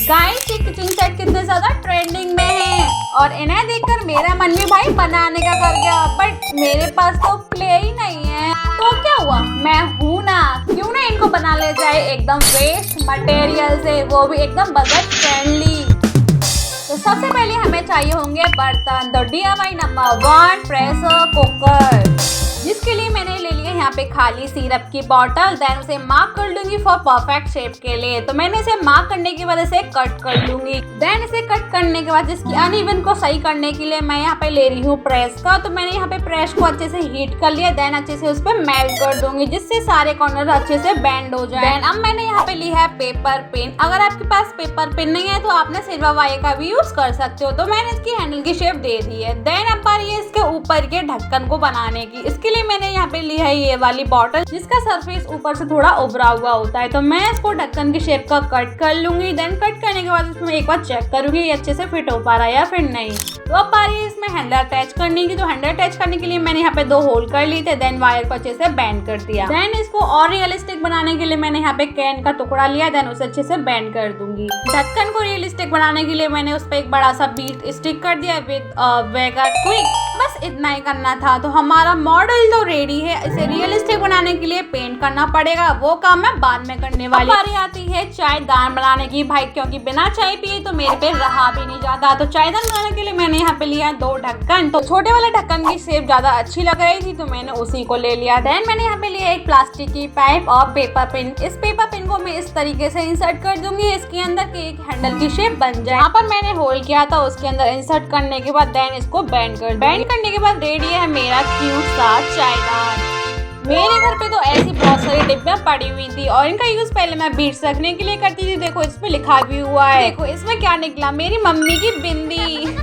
Guys ये kitchen set कितने ज्यादा ट्रेंडिंग में है और इन्हें देखकर मेरा मन भी भाई बनाने का कर गया, बट मेरे पास तो प्ले ही नहीं है। तो क्या हुआ, मैं हूं ना, क्यों ना इनको बना ले जाए एकदम वेस्ट मटेरियल से, वो भी एकदम बजट फ्रेंडली। तो सबसे पहले हमें चाहिए होंगे बर्तन। तो DIY नंबर 1 प्रेशर कुकर, जिसके लिए मैंने ले लिया यहाँ पे खाली सिरप की बॉटल। देन उसे मार्क कर लूंगी फॉर परफेक्ट शेप के लिए। तो मैंने इसे मार्क करने के बाद इसे कट कर लूंगी। देन इसे कट करने के बाद इसकी अनइवन को सही करने के लिए मैं यहाँ पे ले रही हूँ प्रेस का। तो मैंने यहाँ पे प्रेस को अच्छे से हीट कर लिया। देन अच्छे से उस पर मेल्ट कर दूंगी, जिससे सारे कॉर्नर अच्छे से बेंड हो जाए। देन अब मैंने यहाँ पे लिया है पेपर पिन। अगर आपके पास पेपर पिन नहीं है तो आपने सिल्वर वायर का भी यूज कर सकते हो। तो मैंने इसकी हैंडल की शेप दे दी है। देन अब बारी है इसके ऊपर के ढक्कन को बनाने की। इसके लिए मैंने यहाँ पे ली है ये वाली बॉटल, जिसका सरफेस ऊपर से थोड़ा उभरा हुआ होता है। तो मैं इसको ढक्कन की शेप का कट कर लूंगी। देन कट करने के बाद इसमें एक बार चेक करूंगी ये अच्छे से फिट हो पा रहा है या फिर नहीं। तो अब बारी है इसमें हैंडल अटैच करने की। तो हैंडल अटैच करने के लिए मैंने यहाँ पे 2 होल कर लिए थे। देन वायर को अच्छे से बेंड कर दिया। देन इसको और रियलिस्टिक बनाने के लिए मैंने यहाँ पे कैन का टुकड़ा लिया। देन उसे अच्छे से बेंड कर दूंगी। ढक्कन को रियलिस्टिक बनाने के लिए मैंने उस पर एक बड़ा सा बीट स्टिक कर दिया विद वेगा क्विक। बस इतना ही करना था। तो हमारा मॉडल तो रेडी है। इसे रियलिस्टिक बनाने के लिए पेंट करना पड़ेगा, वो काम मैं बाद में करने वाली। बारी आती है चायदान बनाने की भाई, क्योंकि बिना चाय पिए तो मेरे पे रहा भी नहीं जाता। तो चायदान बनाने के लिए मैंने यहाँ पे लिया 2 ढक्कन। तो छोटे वाले ढक्कन की शेप ज्यादा अच्छी लग रही थी तो मैंने उसी को ले लिया। देन मैंने यहाँ पे लिया एक प्लास्टिक की पाइप और पेपर पिन। इस पेपर पिन को मैं इस तरीके से इंसर्ट कर दूंगी इसके अंदर कि एक हैंडल की शेप बन जाए। यहाँ पर मैंने होल किया था, उसके अंदर इंसर्ट करने के बाद देन इसको बेंड करने के बाद रेडी है मेरा क्यूट सा चायदान। मेरे घर पे तो ऐसी बहुत सारी डिब्बियां पड़ी हुई थी और इनका यूज पहले मैं बीट्स रखने के लिए करती थी। देखो इस पे लिखा भी हुआ है, देखो इसमें क्या निकला, मेरी मम्मी की बिंदी।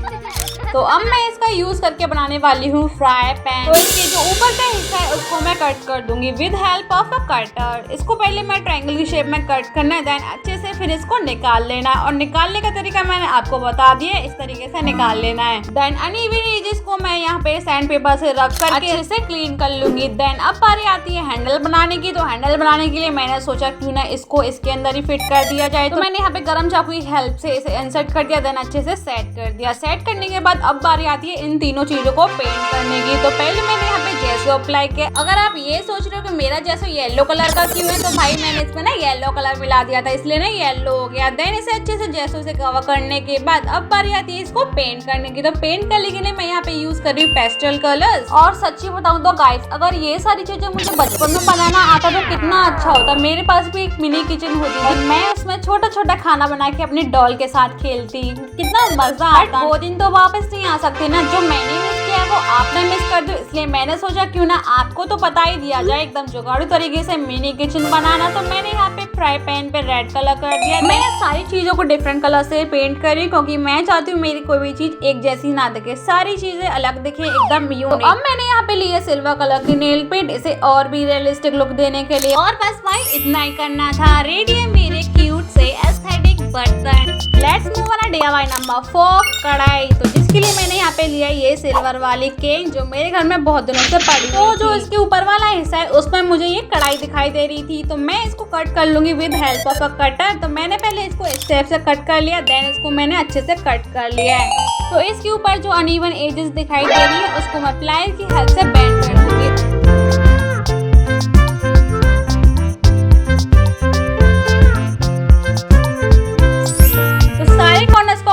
तो अब मैं इसका यूज करके बनाने वाली हूँ फ्राई पैन। तो इसके जो ऊपर का हिस्सा है उसको मैं कट कर दूंगी with help of a cutter. इसको पहले मैं ट्रायंगल की शेप में कट करना है। देन अच्छे से फिर इसको निकाल लेना है और निकालने का तरीका मैंने आपको बता दिया, इस तरीके से निकाल लेना है। देन अनइवन एजेस को मैं यहाँ पे सैंड पेपर से रख करके इसे क्लीन कर लूंगी। देन अब बारी आती है हैंडल बनाने की। तो हैंडल बनाने के लिए मैंने सोचा क्यों ना इसको इसके अंदर ही फिट कर दिया जाए। तो मैंने यहाँ पे गरम चाकू की हेल्प से इसे इंसर्ट कर दिया। देन अच्छे से सेट कर दिया। सेट करने के बाद अब बारी आती है इन तीनों चीजों को पेंट करने की। तो पहले मैंने यहाँ पे जेसो अप्लाई किया। अगर आप ये सोच रहे हो कि मेरा जेसो येलो कलर का क्यों है, तो भाई मैंने इसमें ना येलो कलर मिला दिया था, इसलिए ना येलो हो गया। देन इसे अच्छे से जेसो से कवर करने के बाद अब बारी आती है इसको पेंट करने की। तो पेंट करने के लिए मैं यहाँ पे यूज कर रही हूँ पेस्टल कलर्स। और सच्ची बताऊँ तो गाइस, अगर ये सारी चीजें मुझे बचपन में बनाना आता तो कितना अच्छा होता। मेरे पास भी एक मिनी किचन होती थी, मैं उसमें छोटा छोटा खाना बना के अपनी डॉल के साथ खेलती, कितना मजा आता। वो दिन तो वापस नहीं आ सकते ना, जो मैंने मिस किया वो आपने मिस कर दो। इसलिए मैंने सोचा क्यों ना आपको तो बता ही दिया जाए एकदम जुगाड़ू तरीके से मिनी किचन बनाना। तो मैंने यहाँ पे फ्राई पैन पे रेड कलर कर दिया। मैं सारी चीजों को डिफरेंट कलर से पेंट करी क्योंकि मैं चाहती हूँ मेरी कोई भी चीज एक जैसी ना दिखे, सारी चीजें अलग दिखे, एकदम यूनिक। तो अब मैंने यहाँ पे लिया सिल्वर कलर की नेल पेंट, इसे और भी रियलिस्टिक लुक देने के लिए। और बस भाई इतना ही करना था। रेडी है मेरे क्यूट से एस्थेटिक बर्तन। Let's move on DIY number 4 कढ़ाई। तो जिसके लिए मैंने यहाँ पे लिया ये सिल्वर वाली केन, जो मेरे घर में बहुत दिनों से पड़ी। तो जो इसके ऊपर वाला हिस्सा है उसमें मुझे ये कढ़ाई दिखाई दे रही थी। तो मैं इसको कट कर लूंगी with help of a cutter. तो मैंने पहले इसको इस शेप से कट कर लिया। देन इसको मैंने अच्छे से कट कर लिया है। तो इसके ऊपर जो अनइवन एजेस दिखाई दे रही है उसको मैं प्लाई की हेल्प से बेंड कर दूंगी।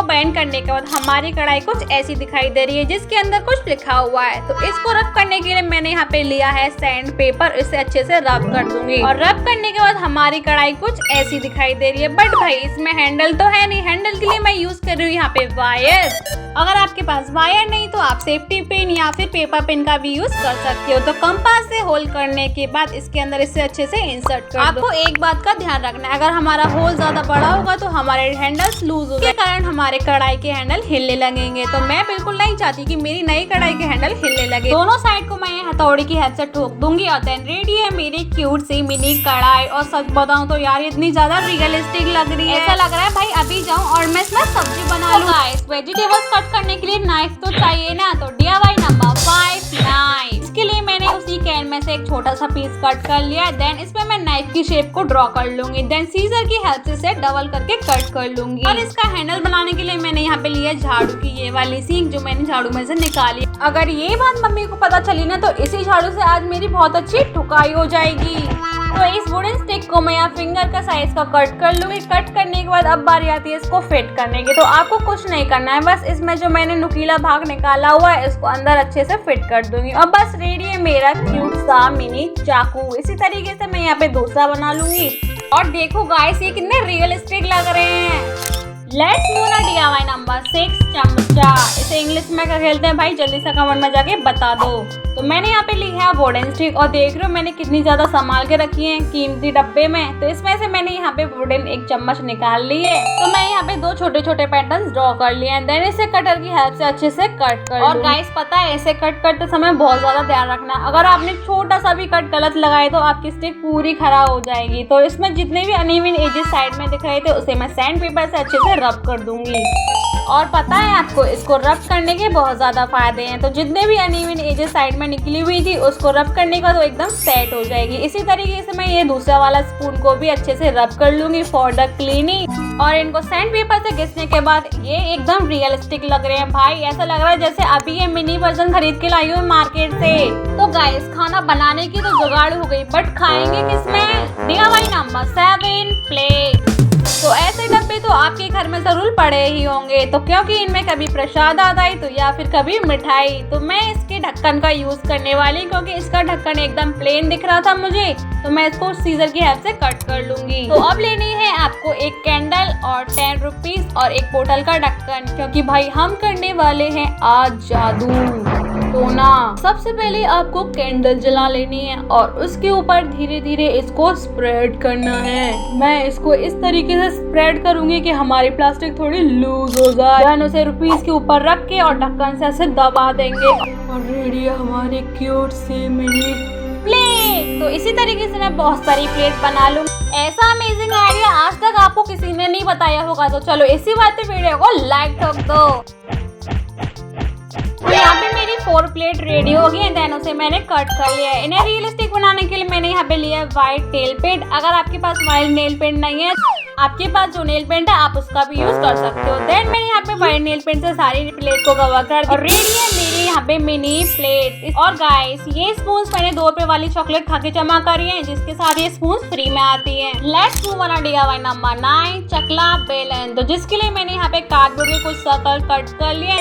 बेंड करने के बाद हमारी कढ़ाई कुछ ऐसी दिखाई दे रही है, जिसके अंदर कुछ लिखा हुआ है। तो इसको रब करने के लिए मैंने यहाँ पे लिया है सैंड पेपर, इसे अच्छे से रब कर दूंगी। और रब करने के बाद हमारी कढ़ाई कुछ ऐसी दिखाई दे रही है, बट भाई इसमें हैंडल तो है नहीं। हैंडल के लिए मैं यूज कर रही हूँ यहाँ पे वायर। अगर आपके पास वायर नहीं तो आप सेफ्टी पिन या फिर पेपर पिन का भी यूज कर सकते हो। तो कंपास से होल करने के बाद इसके अंदर इसे अच्छे से इंसर्ट कर दो। आपको एक बात का ध्यान रखना है, अगर हमारा होल ज्यादा बड़ा होगा तो हमारे हैंडल्स लूज हो, के कारण हमारे कढ़ाई के हैंडल हिलने लगेंगे। तो मैं बिल्कुल नहीं चाहती कि मेरी नई कढ़ाई के हैंडल हिलने लगे। दोनों साइड को मैं हथौड़ी की हेल्प से ठोक दूंगी और देन रेडी है मेरी क्यूट सी मिनी कढ़ाई। और सच बताऊं तो यार इतनी ज्यादा रियलिस्टिक लग रही है, ऐसा लग रहा है भाई अभी जाऊं और मैं इसमें सब्जी बना लूं। गाइस वेजिटेबल्स कट करने के लिए नाइफ तो चाहिए ना। तो DIY नंबर 5 नाइफ। इसके लिए मैंने उसी कैन में से एक छोटा सा पीस कट कर लिया। देन इसमें मैं नाइफ की शेप को ड्रॉ कर लूंगी। देन सीजर की हेल्प से इसे डबल करके कट कर लूंगी। और इसका हैंडल बनाने के लिए मैंने यहाँ पे लिया झाड़ू की ये वाली सींग जो मैंने झाड़ू में से निकाली। अगर ये बात मम्मी को पता चली ना तो इसी झाड़ू से आज मेरी बहुत अच्छी ठुकाई हो जाएगी। तो इस वुडन स्टिक को मैं यहाँ फिंगर का साइज का कट कर लूंगी। कट करने के बाद अब बारी आती है इसको फिट करने की। तो आपको कुछ नहीं करना है, बस इसमें जो मैंने नुकीला भाग निकाला हुआ है इसको अंदर अच्छे से फिट कर दूंगी। और बस रेडी है मेरा क्यूट सा मिनी चाकू। इसी तरीके से मैं यहाँ पे दूसरा बना लूंगी। और देखो गाइस ये कितने रियलिस्टिक लग रहे हैं। लेट्स मूव ना DIY नंबर 6 चमचा। इसे इंग्लिश में क्या खेलते हैं भाई, जल्दी से कमेंट में जाके बता दो। तो मैंने यहाँ पे ली है वुडन स्टिक और देख रहे हो मैंने कितनी ज्यादा संभाल के रखी है कीमती डब्बे में। तो इसमें से मैंने यहाँ पे वुडन एक चम्मच निकाल ली है। तो मैं यहाँ पे 2 छोटे छोटे पैटर्न ड्रॉ कर लिए। देन इसे कटर की हेल्प से अच्छे से कट कर। और गाइस पता है इसे कट करते समय बहुत ज्यादा ध्यान रखना, अगर आपने छोटा सा भी कट गलत लगाए तो आपकी स्टिक पूरी खराब हो जाएगी। तो इसमें जितने भी अनइवन एजेस साइड में दिख रहे थे उसे मैं सैंड पेपर से अच्छे से रब कर दूंगी। और पता है आपको इसको रब करने के बहुत ज्यादा फायदे हैं। तो जितने भी अनइवन एजेस साइड में निकली हुई थी उसको रब करने का तो एकदम सेट हो जाएगी। इसी तरीके से मैं ये दूसरा वाला स्पून को भी अच्छे से रब कर लूंगी फॉर द क्लीनिंग। और इनको सैंड पेपर से घिसने के बाद ये एकदम रियलिस्टिक लग रहे हैं भाई। ऐसा लग रहा है जैसे अभी ये मिनी वर्जन खरीद के लाई हूँ मार्केट से। तो गाइस खाना बनाने की तो जुगाड़ हो गई, बट खाएंगे किसमें? DIY number 7 plate. तो ऐसे डब्बे तो आपके घर में जरूर पड़े ही होंगे। तो क्योंकि इनमें कभी प्रसाद आता है तो या फिर कभी मिठाई, तो मैं इसके ढक्कन का यूज करने वाली क्योंकि इसका ढक्कन एकदम प्लेन दिख रहा था मुझे। तो मैं इसको सीजर की हेल्प से कट कर लूंगी। तो अब लेनी है आपको एक कैंडल और 10 रुपीज और एक बोतल का ढक्कन, क्योंकि भाई हम करने वाले हैं आज जादू। तो ना सबसे पहले आपको कैंडल जला लेनी है और उसके ऊपर धीरे धीरे इसको स्प्रेड करना है। मैं इसको इस तरीके से स्प्रेड करूंगी कि हमारी प्लास्टिक थोड़ी लूज हो जाए। देन उसे रुपीस के ऊपर रख के और ढक्कन से ऐसे दबा देंगे और रेडी है हमारी क्यूट सी मिनी प्लेट। तो इसी तरीके से मैं बहुत सारी प्लेट बना लूँ। ऐसा अमेजिंग आइडिया आज तक आपको किसी ने नहीं बताया होगा। तो चलो इसी बात पे वीडियो को लाइक ठोक दो। तो यहाँ पे मेरी 4 प्लेट रेडी हो गई है। देन उसे मैंने कट कर लिया है। इन्हें रियलिस्टिक बनाने के लिए मैंने यहाँ पे लिया है व्हाइट नेल पेंट। अगर आपके पास व्हाइट नेल पेंट नहीं है, आपके पास जो नेल पेंट है आप उसका भी यूज कर सकते हो। देन मैंने यहाँ पे व्हाइट नेल पेंट से सारी प्लेट को कवर कर और रेडी है मेरी यहाँ पे मिनी प्लेट। और गाइस ये स्पून मैंने 2 रुपए वाली चॉकलेट खा के जमा करी है, जिसके साथ ये स्पून फ्री में आती है। Let's move on DIY number 9 चकला बेलन। तो जिसके लिए मैंने यहाँ पे कार्डबोर्ड के कुछ सर्कल कट कर लिए।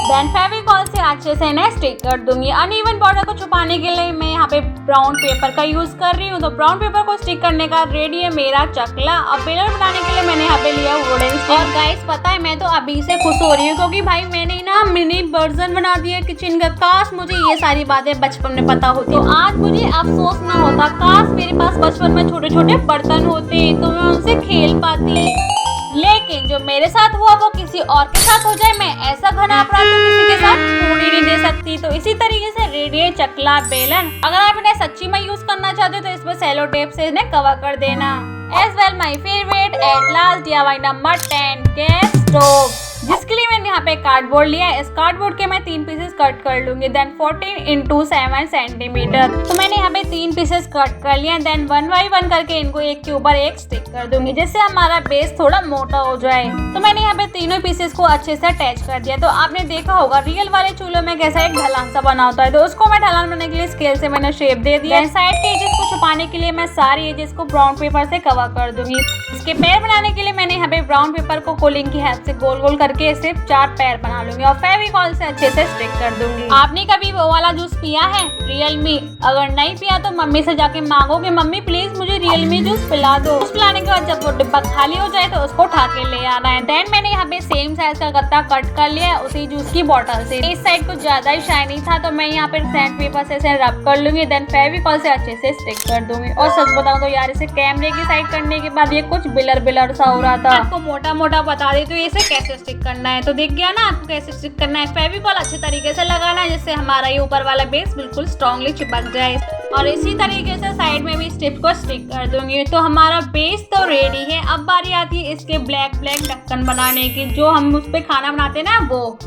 देन फेविकॉल से अच्छे से इन्हें स्टिक कर दूंगी। अनइवन बॉर्डर को छुपाने के लिए मैं यहाँ पे ब्राउन पेपर का यूज कर रही हूँ। तो ब्राउन पेपर को स्टिक करने का रेडी है मेरा चकला। अब बेलन बनाने के लिए मैंने यहाँ पे लिया वुडन स्टिक। और गाइस पता है मैं तो अभी से खुश हो रही हूँ क्योंकि भाई मैंने ना मिनी वर्जन बना दिया किचन का। काश मुझे ये सारी बातें बचपन में पता होती तो आज मुझे अफसोस ना होता। काश मेरे पास बचपन में छोटे छोटे बर्तन होते तो मैं उनसे खेल पाती। लेकिन जो मेरे साथ हुआ वो किसी और के साथ हो जाए, मैं ऐसा घना अपराध तो किसी के साथ छोड़ ही नहीं दे सकती। तो इसी तरीके से रेडी है चकला बेलन। अगर आप इन्हें सच्ची में यूज करना चाहते हो तो इसमें सेलो टेप से इन्हें कवर कर देना। As well my favourite at last DIY number 10 gas stove, जिसके लिए मैंने यहाँ पे कार्डबोर्ड लिया है। इस कार्डबोर्ड के मैं 3 पीसेस कट कर लूंगी। Then 14 × 7 centimetre. तो मैंने यहाँ पे 3 पीसेस कट कर लिया। देन 1 बाय 1 करके इनको एक के ऊपर एक स्टिक कर दूंगी, जिससे हमारा बेस थोड़ा मोटा हो जाए। तो मैंने यहाँ पे तीनों पीसेस को अच्छे से अटैच कर दिया। तो आपने देखा होगा रियल वाले चूल्हे में कैसा एक ढलान सा बना होता है, तो उसको मैं ढलान बनाने के लिए स्केल से मैंने शेप दे दिया। साइड के एजेस को छुपाने के लिए मैं सारी एजेस को ब्राउन पेपर से कवर कर दूंगी। इसके पैर बनाने के लिए मैंने यहाँ पे ब्राउन पेपर को कोलिंग की हेल्प से गोल गोल करके इसे 4 पैर बना लूंगी और फेविकॉल से अच्छे से स्टिक कर दूंगी। आपने कभी वो वाला जूस पिया है रियलमी? अगर नहीं पिया तो मम्मी से जाके मांगोगे मम्मी प्लीज मुझे रियलमी जूस पिला दो। जूस पिलाने के बाद जब वो डिब्बा खाली हो जाए तो उसको उठा के ले आना है। देन मैंने यहाँ पे सेम साइज का गत्ता कट कर लिया है उसी जूस की बोतल से। इस साइड कुछ ज्यादा ही शाइनी था तो मैं यहाँ पे सैंड पेपर से इसे रब कर लूंगी। देन फेविकॉल से अच्छे से स्टिक कर दूंगी। और सच बताऊं तो यार इसे कैमरे की साइड करने के बाद ये कुछ बिलर बिलर सा हो रहा था। आपको मोटा मोटा बता देती हूँ इसे कैसे स्टिक करना है। तो दिख गया ना आपको कैसे स्टिक करना है। फेविकॉल अच्छे तरीके से लगाना है जिससे हमारा ये ऊपर वाला बेस बिल्कुल स्ट्रांगली चिपक जाए। और इसी तरीके से साइड में भी स्टिप को स्टिक कर दूंगी। तो हमारा बेस तो रेडी है। अब बारी आती है इसके ब्लैक ढक्कन बनाने की, जो हम उस पे खाना बनाते हैं ना वो।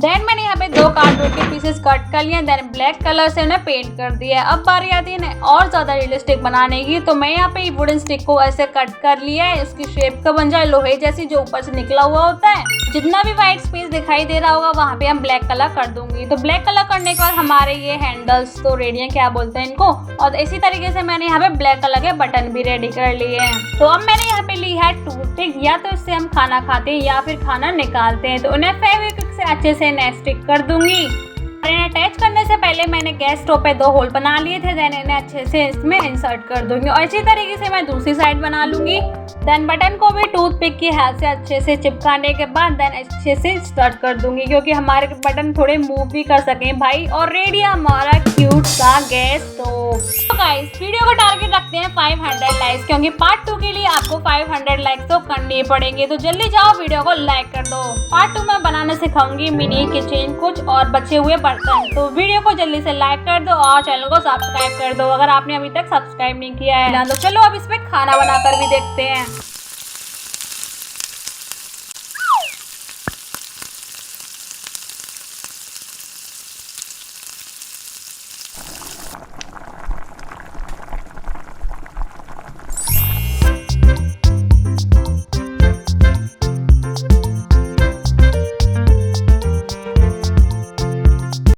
देन मैंने यहाँ पे 2 कार्डबोर्ड के पीसेस कट कर लिए, देन ब्लैक कलर से उन्हें पेंट कर दिया है। अब बारी आती है इन्हें और ज्यादा रियलिस्टिक बनाने की, तो मैं यहाँ पे वुडन स्टिक को ऐसे कट कर लिया है, इसकी शेप का बन जाए लोहे जैसी, जो ऊपर से निकला हुआ होता है। जितना भी व्हाइट स्पेस दिखाई दे रहा होगा वहाँ पे हम ब्लैक कलर कर दूंगी। तो ब्लैक कलर करने के बाद हमारे ये हैंडल्स तो रेडी हैं, क्या बोलते हैं इनको, और इसी तरीके से मैंने यहाँ पे ब्लैक कलर के बटन भी रेडी कर लिए हैं। तो अब मैंने यहाँ पे ली है टूथपिक, या तो इससे हम खाना खाते हैं या फिर खाना निकालते हैं। तो उन्हें फेविक्विक से अच्छे से स्टिक कर दूंगी। इन्हें अटैच करने से पहले मैंने गैस स्टोव पे 2 होल बना लिए थे, देन इन्हें अच्छे से इसमें इंसर्ट कर दूंगी और इसी तरीके से मैं दूसरी साइड बना लूंगी। देन बटन को भी टूथपिक की हेल्प से अच्छे से चिपकाने के बाद देन अच्छे से स्टार्ट कर दूंगी, क्योंकि हमारे बटन थोड़े मूव भी कर सकें भाई। और रेडी हमारा क्यूट सा गैस स्टोव। तो गाइस वीडियो का टारगेट रखते हैं 500 लाइक्स, क्योंकि पार्ट 2 के लिए आपको 500 लाइक्स तो करने पड़ेंगे। तो जल्दी जाओ वीडियो को लाइक कर दो। पार्ट 2 में बनाना सिखाऊंगी मिनी किचन कुछ और बचे हुए बर्तन। तो वीडियो को जल्दी से लाइक कर दो और चैनल को सब्सक्राइब कर दो अगर आपने अभी तक सब्सक्राइब नहीं किया है। तो चलो अब इसमें खाना बनाकर भी देखते हैं।